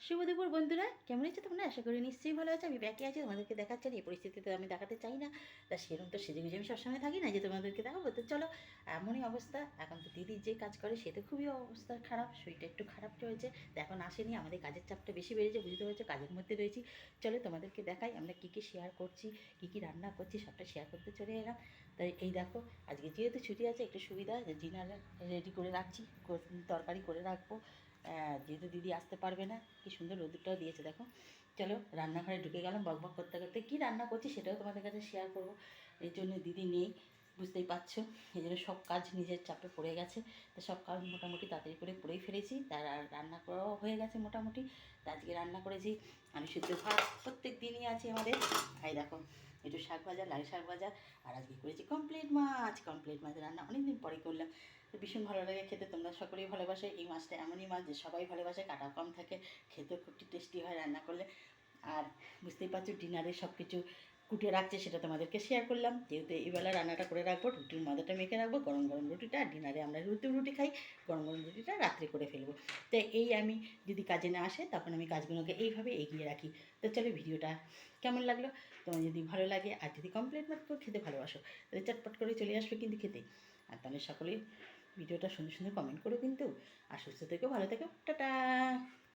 শুভ দুপুর বন্ধুরা, কেমন আছো তোমরা? আশা করি নিশ্চয়ই ভালো আছে। আমি ব্যাকে আছি, তোমাদেরকে দেখাচ্ছি। এই পরিস্থিতিতে আমি দেখাতে চাই না, তা সেরকম তো সেজে গুজে আমি সবসময় থাকি না যে তোমাদেরকে দেখাবো। তো চলো, এমনই অবস্থা। এখন তো দিদির যে কাজ করে সে তো খুবই অবস্থা খারাপ, শরীরটা একটু খারাপ চলছে। তো এখন আসেনি, আমাদের কাজের চাপটা বেশি বেড়েছে, বুঝতে পারছো, কাজের মধ্যে রয়েছি। চলো তোমাদেরকে দেখাই আমরা কী কী শেয়ার করছি, কী কী রান্না করছি, সবটা শেয়ার করতে চলে এলাম। তাই এই দেখো, আজকে যেহেতু ছুটি আছে একটু সুবিধা, যে ডিনার রেডি করে রাখছি, তরকারি করে রাখবো। যেহেতু দিদি আসতে পারবে না, কি সুন্দর রোদটাও দিয়েছে দেখো। চলো রান্নাঘরে ঢুকে গেলাম, বকবক করতে করতে। কী রান্না করছি সেটাও তোমাদের কাছে শেয়ার করবো। এই জন্য দিদি নেই, বুঝতেই পারছো। এই জন্য সব কাজ নিজের চাপে পড়ে গেছে। তো সব কাজ মোটামুটি তাড়াতাড়ি করে করেই ফেলেছি, তার আর রান্না করাও হয়ে গেছে মোটামুটি। তা আজকে রান্না করেছি আলু সিদ্ধ ভাত, প্রত্যেক দিনই আছে আমাদের। এই দেখো, একটু শাক ভাজা, লাল শাক ভাজা। আর আজকে করেছি কমপ্লিট মাছ রান্না, অনেকদিন পরে করলাম। তো ভীষণ ভালো লাগে খেতে, তোমরা সকলেই ভালোবাসে। এই মাছটা এমনই মাছ যে সবাই ভালোবাসে, কাটা কম থাকে, খেতেও খুব টেস্টি হয় রান্না করলে। আর বুঝতেই পারছো, ডিনারে সব কিছু কুটে রাখছে, সেটা তোমাদেরকে শেয়ার করলাম। যেহেতু এইবেলা রান্নাটা করে রাখবো, রুটির ময়দাটা মেখে রাখবো, গরম গরম রুটিটা। আর ডিনারে আমরা রুটি খাই, গরম গরম রুটিটা রাত্রে করে ফেলবো। তো এই আমি যদি কাজে না আসে তখন আমি কাজগুলোকে এইভাবে এগিয়ে রাখি। তো চলো, ভিডিওটা কেমন লাগলো? তোমার যদি ভালো লাগে আর যদি কমপ্লিট মাত্র খেতে ভালোবাসো, তাহলে চটপট করে চলে আসবে কিন্তু খেতে। আর তাহলে সকলেই ভিডিওটা সুন্দর সুন্দর কমেন্ট করো কিন্তু। আর সুস্থ থেকো, ভালো থেকো, টাটা।